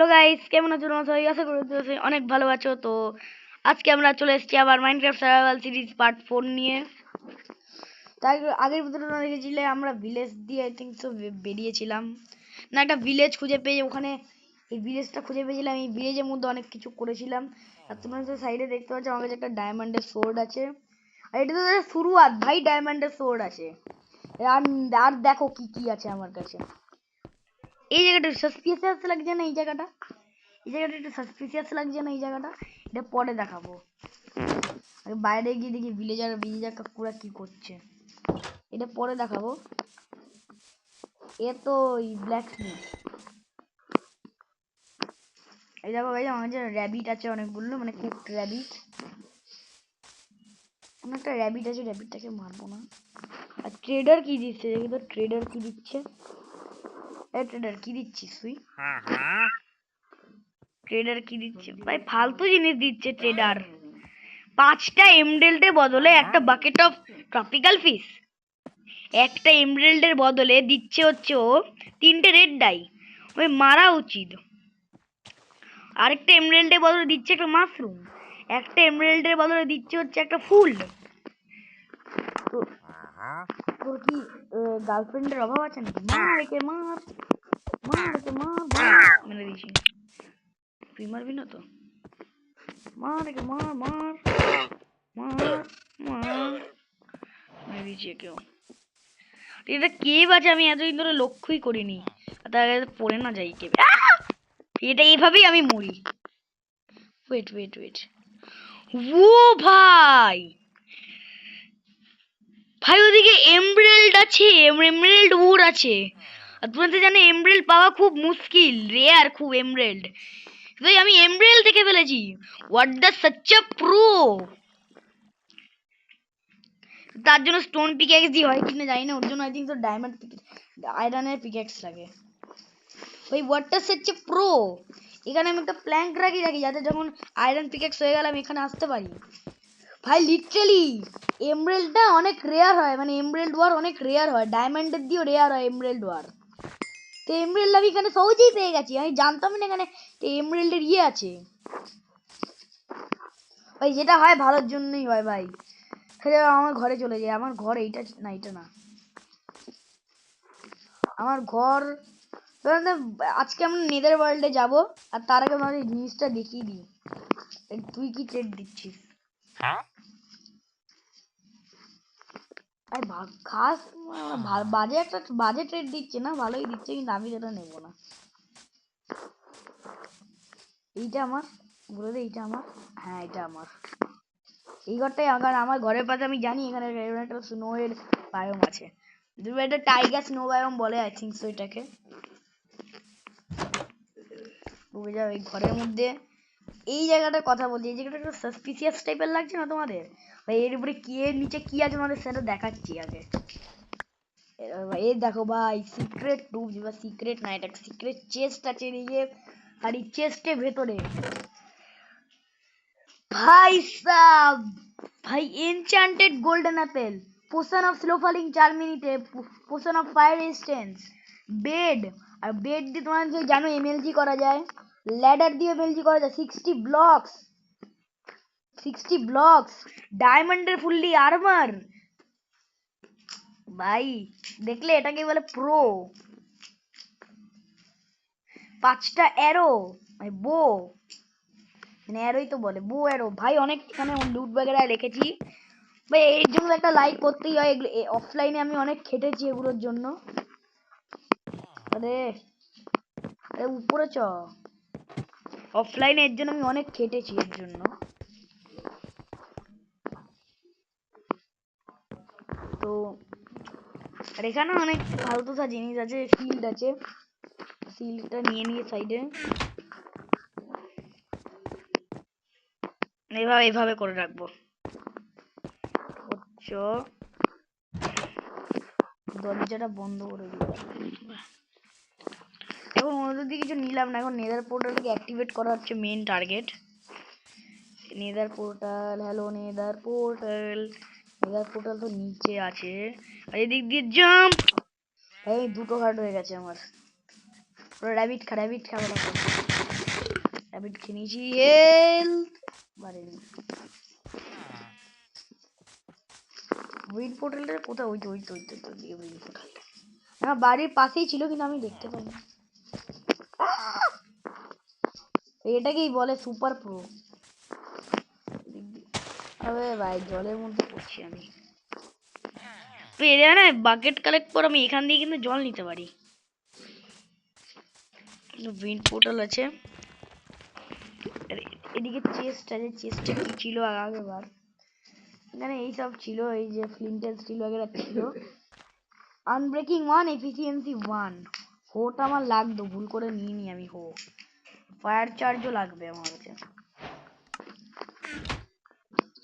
Hello guys, কেমন আছো তোমরা সবাই? আশা করি তোমরা অনেক ভালো আছো। তো আজকে আমরা চলে এসেছি আবার মাইনক্রাফট সার্ভাইভাল সিরিজ পার্ট 4 নিয়ে। তার আগের ভিডিওতে তোমরা দেখেছিলে আমরা ভিলেজ দিয়ে আই থিংক সো বেরিয়েছিলাম, না একটা ভিলেজ খুঁজে পেয়ে ওখানে এই ভিলেজটা খুঁজে পেয়েছিলাম। এই ভিলেজের মধ্যে অনেক কিছু করেছিলাম। আর তোমরা তো সাইডে দেখতে পাচ্ছ আমার কাছে একটা ডায়মন্ডের সোর্ড আছে। আর এটা তো শুরুয়াত ভাই, ডায়মন্ডের সোর্ড আছে। আর আর দেখো কি কি আছে আমার কাছে। এই জায়গাটা সাসপিশিয়াস লাগছে না? এই জায়গাটা একটু সাসপিশিয়াস লাগছে না? এই জায়গাটা এটা পরে দেখাবো। আগে বাইরে গিয়ে দেখি ভিলেজার কাকুরা কি করছে, এটা পরে দেখাবো। এ তো ব্ল্যাক স্মিথ। এই দেখো ভাই, আমার কাছে র্যাবিট আছে অনেকগুলো, মানে কুকড র্যাবিট। অনেকটা র্যাবিট আছে, র্যাবিটটাকে মারবো না। আর ট্রেডার কি দিচ্ছে দেখি তো, ট্রেডার কি দিচ্ছে? এই ট্রেডার কি দিচ্ছিস তুই? ট্রেডার কি দিচ্ছে ভাই? ফালতু জিনিস দিচ্ছে ট্রেডার। 5টা এমরাল্ডের বদলে একটা বাকেট অফ ট্রপিক্যাল ফিশ। একটা এমরাল্ডের বদলে দিচ্ছে হচ্ছে ও 3টে রেড ডাই। ওই মারা উচিত। আরেকটা এমরাল্ডের বদলে দিচ্ছে একটা মাশরুম। একটা এমরাল্ডের বদলে দিচ্ছে হচ্ছে একটা ফুল। তোর কি গার্লফ্রেন্ডের অভাব আছে নাকি? মার একে মার, মার একে মার, মেরে দিয়েছি। তুই মারবি না তো? মার একে মার, মার মার মার, মেরে দিয়েছি একেও। এটা কেভ আছে, আমি এতদিন ধরে লক্ষ্যই করিনি। তার আগে পড়ে না যাই কেভ। এটা এইভাবেই আমি মরি। ওয়েট ওয়েট ওয়েট, ও ভাই ভাই ওদিকে এমরাল্ড আছে, এমরাল্ড ওর আছে। আর তুমি তো জানো এমরাল্ড পাওয়া খুব মুশকিল, রেয়ার খুব এমরাল্ড। ভাই আমি এমরাল্ড দেখে ফেলেছি। What the such a pro. তার জন্য স্টোন পিক্যাক্স দিয়ে হয় কিনা জানি না, ওর জন্য আই থিঙ্ক তো ডায়মন্ড আয়রনের পিক্যাক্স লাগে। ভাই what a such a pro. এখানে আমি একটা প্ল্যাঙ্ক রাখি যাতে যখন আয়রন পিক্যাক্স হয়ে গেলে আমি এখানে আসতে পারি। ভাই লিটারালি এমরাল্ডটা অনেক রেয়ার হয়, মানে এমরাল্ড ওয়ার অনেক রেয়ার হয়, ডায়মন্ডের দিয়েও রেয়ার হয় এমরাল্ড ওয়ার। তো এমরাল্ড আমি এখানে সহজেই পেয়ে গেছি, আমি জানতাম না এখানে এমরাল্ডের ইয়ে আছে। ভাই যেটা হয় ভালোর জন্যই হয় ভাই। আমার ঘরে চলে যায়, আমার ঘর এইটা না, এটা না আমার ঘর। আজকে আমরা নেদার ওয়ার্ল্ডে যাব, আর তার আগে আমাদের জিনিসটা দেখিয়ে দিই। তুই কি ট্রেড দিচ্ছিস? আরে খাস বাজে একটা বাজে ট্রেড দিচ্ছে না, ভালোই দিচ্ছে, কিন্তু আমি যেটা নেবো না। এইটা আমার, বলে দে এইটা আমার। হ্যাঁ এটা আমার। এই ঘরটাই আমার ঘরের পাশে, আমি জানি এখানে একটা স্নো এর বায়োম আছে। এটা টাইগার স্নো বায়োম বলে আই থিঙ্ক সো এটাকে। বুঝে যাও এই ঘরের মধ্যে এই জায়গাটার কথা বলছি, এই জায়গাটা একটু সাসপিসিয়াস টাইপের লাগছে না তোমাদের? ভাই এর উপরে কি, এর নিচে কি আছে তোমাদের সেটা দেখাচ্ছি আগে। এই দেখো ভাই, সিক্রেট টুবস বা সিক্রেট না, এটা সিক্রেট চেস্ট আছে এদিকে। আর এই চেস্টের ভেতরে ভাই সাব, ভাই enchanted golden apple, potion of slow falling 4 মিনিটে, potion of fire resistance, bed. আর বেড দিয়ে তোমরা জানো এমএলজি করা যায়, ল্যাডার দিয়ে এমএলজি করা যায়, 60 ব্লকস, ডায়মন্ডের ফুললি আর্মার। ভাই দেখলে এটাকে বলে প্রো। 5টা অ্যারো, মানে বো, মানে অ্যারোই তো বলে, বো অ্যারো। ভাই অনেক এখানে লুট বাগেরা রেখেছি ভাই, এর জন্য একটা লাইক করতেই হয়। এগুলো অফলাইনে আমি অনেক খেটেছি এগুলোর জন্য। আরে আরে উপরে চ, অফলাইনে এর জন্য আমি অনেক খেটেছি এর জন্য। তো আর এখানে অনেক ফালতু জিনিস আছে, শিল্ড আছে, শিল্ডটা নিয়ে সাইডে এভাবে এভাবে করে রাখবো। দরজাটা বন্ধ করে দিই। এখন ওদের দিকে কিছু নিলাম না, এখন নেদার পোর্টালকে অ্যাক্টিভেট করা হচ্ছে main target. Nether portal, hello nether portal. Nether portal তো নিচে আছে, আর এদিক দিয়ে জাম্প। এই 2টো হার্ট হয়ে গেছে আমার। র্যাবিট খা, র্যাবিট খাবো না। র্যাবিট খেয়ে নিয়েছি, হেলথ বাড়েনি। উইন্ড পোর্টালটা কোথায়? ওই তো উইন্ড পোর্টালটা আমার বাড়ির পাশেই ছিল কিন্তু আমি দেখতে পাইনি। এটাকেই বলে সুপার প্রো। আরে ভাই জলের মধ্যে পড়ছি আমি। তো এদের না বাকেট কালেক্ট করে আমি এখান দিয়ে কিন্তু জল নিতে পারি। উইন্ড পোর্টাল আছে এদিকে। চেস্ট আছে, চেস্টে কি ছিল আগেবার? এখানে এইসব ছিল, এই যে ফ্লিন্টেল স্টিল वगैरह ছিল। Unbreaking 1, efficiency 1। হোটা আমার লাগতো, ভুল করে নিয়ে নি আমি হো। ফায়ার চার্জও লাগবে আমার কাছে,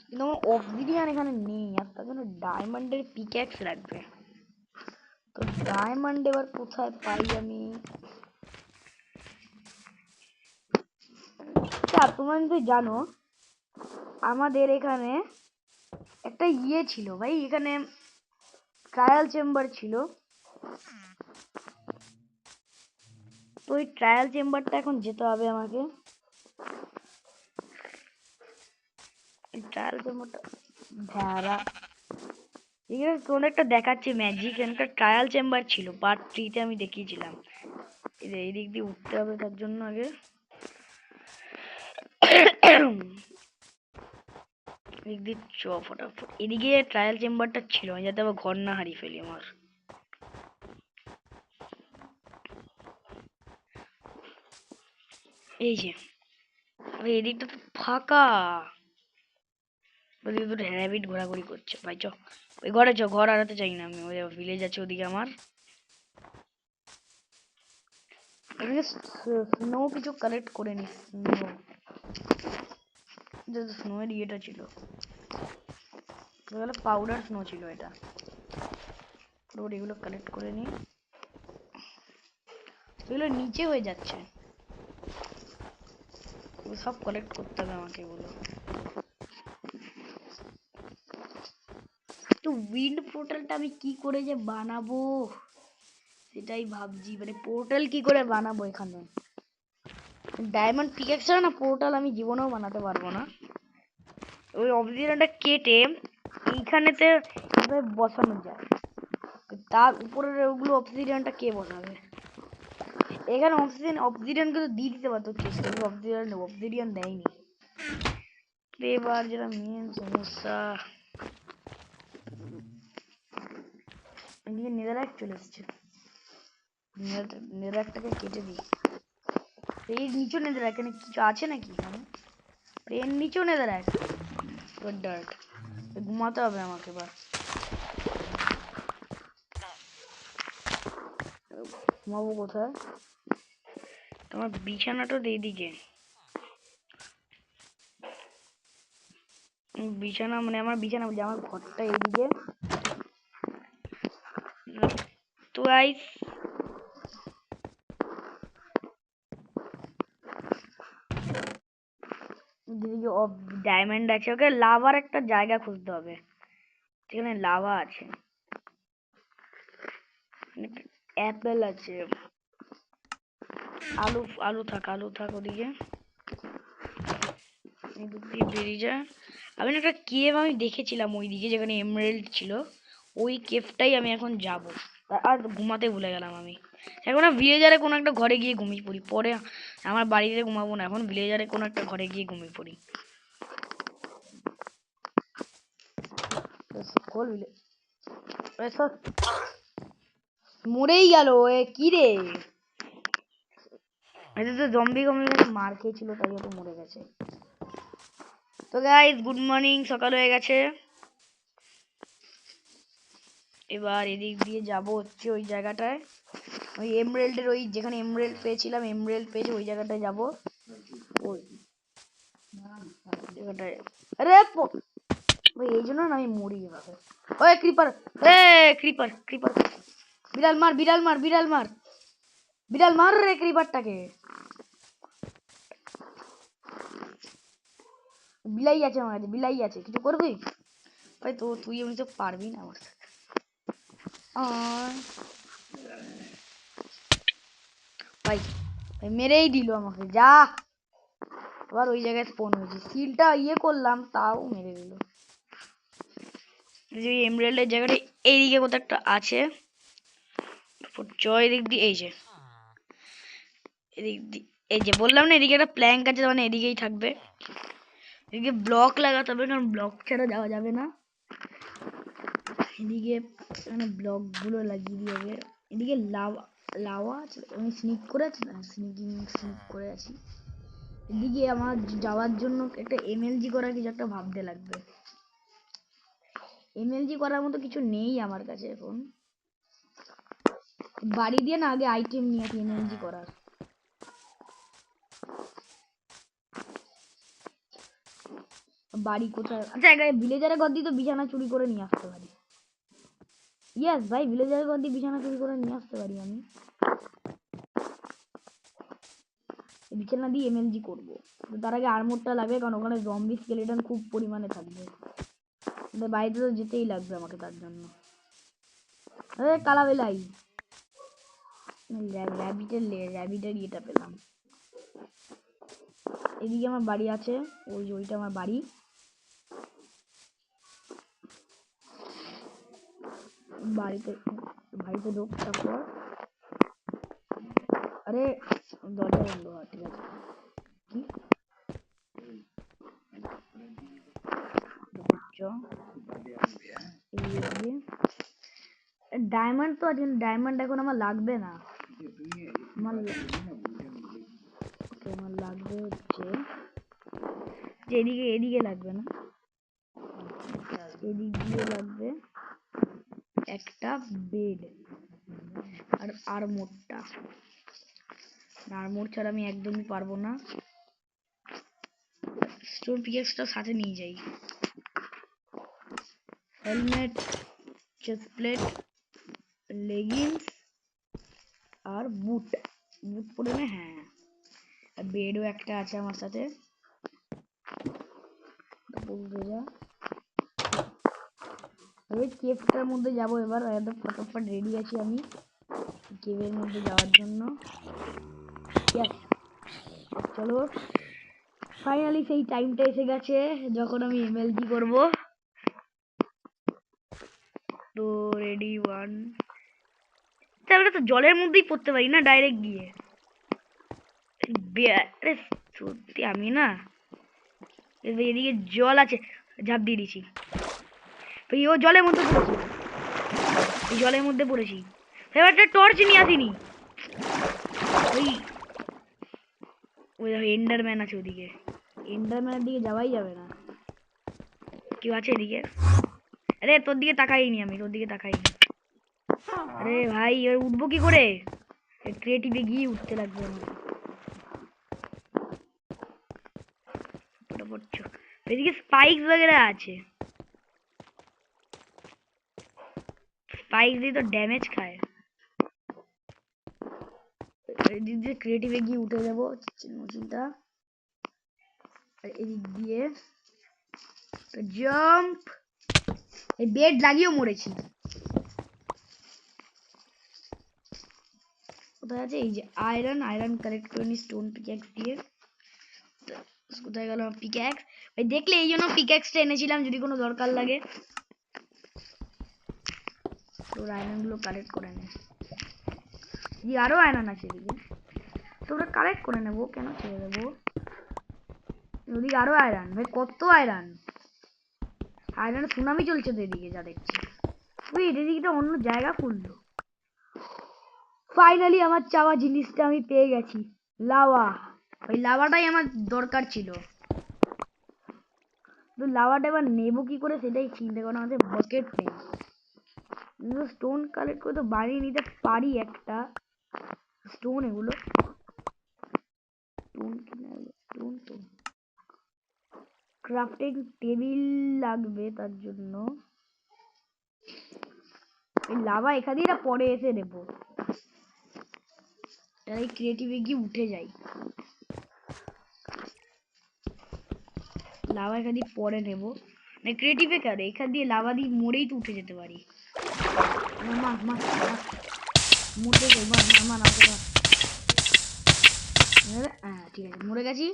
কিন্তু আমার অবসিডিয়ান এখানে নেই। আর তার জন্য ডায়মন্ডের পিক্যাক্স লাগবে। তো ডায়মন্ড এবার কোথায় পাই আমি? আচ্ছা তোমরা কিন্তু জানো আমাদের এখানে একটা ইয়ে ছিল ভাই, এখানে ট্রায়াল চেম্বার ছিল। তো ওই ট্রায়াল চেম্বারটা এখন যেতে হবে আমাকে। ট্রায়াল চেম্বারটা ভেড়া এখানে কোন একটা দেখাচ্ছে ম্যাজিক, একটা ট্রায়াল চেম্বার ছিল পার্ট 3 তে আমি দেখিয়েছিলাম। এই দিক দিয়ে উঠতে হবে তার জন্য আগে। এদিক দিয়ে চ ফটাফট। এদিকে ট্রায়াল চেম্বারটা ছিল, আমি যাতে আবার ঘর না হারিয়ে ফেলি আমার। এই যে এদিকটা তো ফাঁকা, ওদিকে দুটো র্যাবিট ঘোরাঘুরি করছে। ভাই চ ওই ঘরে চ, ঘর হারাতে চাই না আমি। ওই ভিলেজ আছে ওদিকে আমার। এখানে স্নো কিছু কালেক্ট করে নি। স্নো এর ইয়েটা ছিল, পাউডার স্নো ছিল এটা। এগুলো কালেক্ট করে নি, এগুলো নিচে হয়ে যাচ্ছে, সব কালেক্ট করতে হবে আমাকে এগুলো। তো উইন্ড পোর্টালটা আমি কি করে যে বানাবো সেটাই ভাবছি। মানে পোর্টাল কি করে বানাবো এখানে? ডায়মন্ড পিকেক্স না পোর্টাল আমি জীবনেও বানাতে পারবো না। ওই অবসিডিয়ানটা কেটে এইখানেতে বসানো যায়, তার উপরে ওগুলো অবসিডিয়ানটা কে বসাবে? এখানে অবসিডিয়ান কিন্তু দিয়ে দিতে পারতো চেষ্টা, অবসিডিয়ান দেয়নি। এবার যেটা মেন সমস্যা, এদিকে নেদাররাইট চলে এসেছে। নেদাররাইটটাকে কেটে দিই। এই নিচু নেদাররাইট এখানে কিছু আছে নাকি? এর নিচেও নেদাররাইট, ডার্ট। ঘুমাতে হবে আমাকে এবার। ঘুমাবো কোথায়? তোমার বিছানাটা এইদিকে। বিছানা মানে আমার বিছানা বলছি, আমার ঘরটা এইদিকে। তো গাইস ডায়মন্ড আছে, ওকে লাভার একটা জায়গা খুঁজতে হবে যেখানে লাভা আছে। অ্যাপেল আছে, আলু আলু থাক ওদিকে। এদিক দিয়ে বেরিয়ে যায়। আমি একটা কেভ আমি দেখেছিলাম ওইদিকে যেখানে এমরাল্ড ছিল, ওই কেভটাই আমি এখন যাব। আর ঘুমাতে ভুলে গেলাম আমি। এখন না ভিলেজারে কোনো একটা ঘরে গিয়ে ঘুমিয়ে পড়ি, পরে আমার বাড়িতে ঘুমাবো না, এখন ভিলেজারে কোনো একটা ঘরে গিয়ে ঘুমিয়ে পড়ি। মরেই গেল এ কি রে? এটা তো জম্বি মার খেয়েছিল তাই তো মরে গেছে। তো গাইস গুড মর্নিং, সকাল হয়ে গেছে। এবার এদিক দিয়ে যাব হচ্ছে ওই জায়গাটায়, ওই এমরাল্ডের ওই যেখানে এমরাল্ড পেয়েছিলাম, এমরাল্ড পেয়েছি ওই জায়গাটায় যাব। ওই জায়গাটায় আরে ভাই এই জন্য না আমি মরি এভাবে। ওই ক্রিপার, এ ক্রিপার ক্রিপার, বিড়াল মার বিড়াল মার বিড়াল মার বিড়াল মার রে ক্রিপারটাকে। বিলাই আছে আমার কাছে, বিলাই আছে, কিছু করবি? ভাই তো তুই এমনি তো পারবি না আমার সাথে। ভাই ভাই মেরেই দিল আমাকে, যা আবার ওই জায়গায় স্পন হয়েছে, স্কিলটা ইয়ে করলাম তাও মেরে দিল। যে এমরাল্ডের জায়গাটা এইদিকে কোথাও একটা আছে, এদিক দিয়ে এই যে এদিক দিয়ে, এই যে বললাম না এদিকে একটা প্ল্যাঙ্ক আছে, মানে এদিকেই থাকবে। এদিকে ব্লক লাগাতে হবে, কারণ ব্লক ছাড়া যাওয়া যাবে না। এদিকে মানে ব্লক গুলো লাগিয়ে দিয়ে হবে। এদিকে লাভা লাভা আছে, আমি স্নিক করে আছি না, স্নিক করে আছি। এদিকে আমার যাওয়ার জন্য একটা এমএলজি করার কিছু একটা ভাবতে লাগবে। এমএলজি করার মতো কিছু নেই আমার কাছে এখন। বাড়ি দিয়ে না আগে আইটেম নিয়ে আসি এমএলজি করার। বাড়ি কোথায়? আচ্ছা ভিলেজারের ঘর দিয়ে তো বিছানা চুরি করে নিয়ে আসতে পারি। ইয়েস ভাই, ভিলেজারের ঘর দিয়ে বিছানা চুরি করে নিয়ে আসতে পারি আমি। বিছানা দিয়ে এমএলজি করবো, তার আগে আর্মোরটা লাগবে, কারণ ওখানে জম্বি স্কেলেটন খুব পরিমাণে থাকবে। বাড়িতে তো যেতেই লাগবে আমাকে তার জন্য। আরে কালাবেলাই র্যাবিটের ইয়েটা পেলাম। এদিকে আমার বাড়ি আছে, ওইটা আমার বাড়ি। বাড়িতে ঢোক, তারপর আরে দরজা বন্ধ। ঠিক আছে, কি ডায়মন্ড তো আছে, ডায়মন্ড এখন আমার লাগবে না। আমার লাগবে হচ্ছে যে এদিকে লাগবে না, এদিক দিয়ে লাগবে একটা বেড আর আর্মোরটা। আর্মোর ছাড়া আমি একদমই পারবো না। স্টোন পিকেক্সটা সাথে নিয়ে যাই। হেলমেট, চেস্ট প্লেট, লেগিংস আর বুট পরে নে। হ্যাঁ, আর বেডও একটা আছে আমার সাথে। কেভটার মধ্যে যাবো এবার, একদম ফটাফট রেডি আছি আমি কেভের মধ্যে যাওয়ার জন্য। চলো ফাইনালি সেই টাইমটা এসে গেছে যখন আমি এমএলজি করব। তো রেডি ওয়ান, আমরা তো জলের মধ্যেই পড়তে পারি না ডাইরেক্ট গিয়ে। সত্যি আমি না, এদিকে জল আছে, ঝাঁপ দিয়ে দিছি। ও জলের মধ্যে পড়েছি, জলের মধ্যে পড়েছি। এবার একটা টর্চ নিয়ে আসিনি। ওই এন্ডারম্যান আছে ওদিকে, এন্ডারম্যানের দিকে যাওয়াই যাবে না। কেউ আছে এদিকে? আরে তোর দিকে তাকাইনি আমি, তোর দিকে তাকাইনি। আরে ভাই এবার উঠবো কি করে? ক্রিয়েটিভে গিয়ে উঠতে লাগবে আমার। এদিকে স্পাইকস वगैरह আছে, স্পাইকস দিয়ে তো ড্যামেজ খায়। এদিক দিয়ে ক্রিয়েটিভে গিয়ে উঠে যাবো চিন্তা। এদিক দিয়ে জাম্প, এই বেড লাগিয়েও মরেছি। কোথায় আছে? এই যে আয়রন কালেক্ট করে নি স্টোন পিক্যাক্স দিয়ে। কোথায় গেল পিক্যাক্স? ভাই দেখলে এই জন্য পিক্যাক্সটা এনেছিলাম, যদি কোনো দরকার লাগে। তো আয়রন গুলো কালেক্ট করে নে। আরো আয়রন আছে এদিকে, তো ওটা কালেক্ট করে নেবো, কেন ছেড়ে দেবো? ওদিকে আরো আয়রন, ভাই কত আয়রন! সুনামি চলছে তো এদিকে, যা দেখছি। এদিকে অন্য জায়গা খুললো। ফাইনালি আমার চাওয়া জিনিসটা আমি পেয়ে গেছি, লাভা। ওই লাভাটাই আমার দরকার ছিল। তো লাভাটা এবার নেবো কি করে সেটাই চিন্তা করো, আমাদের বকেট নেই। স্টোন কালেক্ট করে তো বানিয়ে নিতে পারি একটা স্টোন। এগুলো স্টোন তো ক্রাফটিং টেবিল লাগবে, তার জন্য এই লাভা এখানে না পরে এসে নেবো। এই ক্রিয়েটিভে গিয়ে উঠে যাই, লাভা এখানে পরে নেবো। ক্রিয়েটিভে কেন, এখান দিয়ে লাভা দিয়ে মরেই তো উঠে যেতে পারি। ঠিক আছে, মরে গেছি।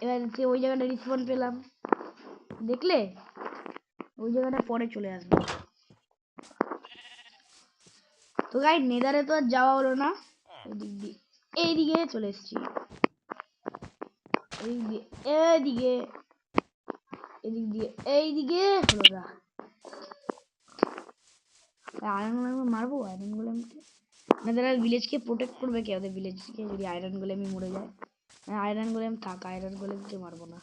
এবার ওই জায়গাটা রিসপন পেলাম, দেখলে ওই জায়গাটা পরে চলে আসবে। তো গাইস নেদারে তো আর যাওয়া হলো না, এদিক দিয়ে এইদিকে চলে এসেছি, এইদিকে এদিক দিয়ে এইদিকে হলো না। আয়রন গোলেম মারবো, আয়রন গোলেমকে নেদারের ভিলেজকে প্রোটেক্ট করবে কে? ওদের ভিলেজকে যদি আয়রন গোলেমই মরে যায়। আয়রন গোলেম থাক, আয়রন গোলেমকে মারবো না।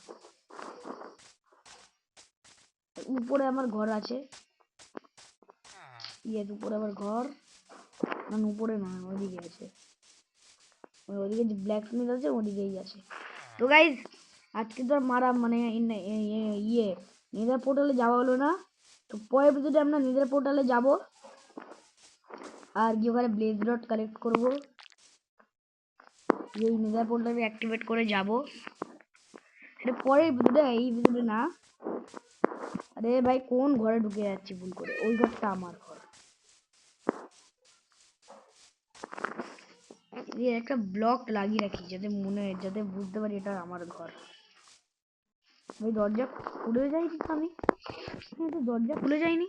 উপরে আমার ঘর আছে, উপরে আমার ঘর, না উপরে না ওইদিকে আছে, ওইদিকে যে ব্ল্যাক স্মিথ আছে ওইদিকেই আছে। তো গাইজ আজকে তো মারা মানে ইয়ে নেদার পোর্টালে যাওয়া হলো না, তো পরের ভিডিওতে আমরা নেদার পোর্টালে যাব আর গিয়ে ওখানে ব্লেজ রড কালেক্ট করবো, এই নেদার পোর্টালে অ্যাক্টিভেট করে যাব। এটা পরের ভিডিওতে, এই ভিডিওতে না। আরে ভাই কোন ঘরে ঢুকে যাচ্ছি ভুল করে, ওই ঘরটা আমার ঘর। একটা ব্লক লাগিয়ে রাখি যাতে বুঝতে পারি এটা আমার ঘর। ভাই দরজা খুলে যায়নি তো, আমি দরজা খুলে যায়নি,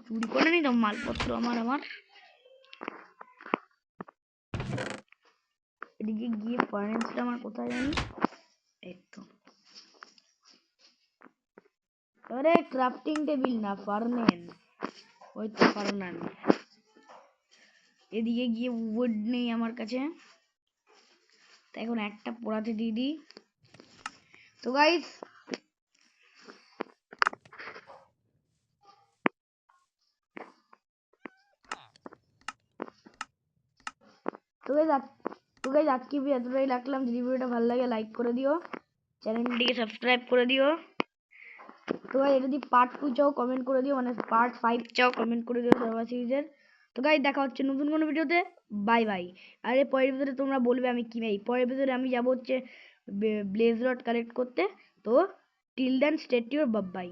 চুরি করে নি তো মালপত্র আমার। এদিকে গিয়ে ফার্নেসটা আমার কোথায় জানি, এই তো। আরে ক্রাফটিং টেবিল না, ফার্নেস, ওই তো ফার্নেস। এদিকে গিয়ে উড নেই আমার কাছে, তাই এখন একটা পোড়াতে দিয়ে দিই। তো গাইস আজকে এতটাই রাখলাম। যদি ভিডিওটা ভালো লাগে লাইক করে দিও, চ্যানেলটিকে সাবস্ক্রাইব করে দিও। তো গাইস এটা যদি পার্ট 2 চাও কমেন্ট করে দিও, মানে পার্ট 5 চাও কমেন্ট করে দিও সার্ভার সিরিজের। তো গাইস দেখা হচ্ছে নতুন কোনো ভিডিওতে, বাই বাই। আর এই পরের ভিডিওতে তোমরা বলবে আমি কি ভাই, পরের ভিডিওতে আমি যাবো হচ্ছে ব্লেজ রড কালেক্ট করতে। তো টিল দেন স্টে টিউর, বাই বাই।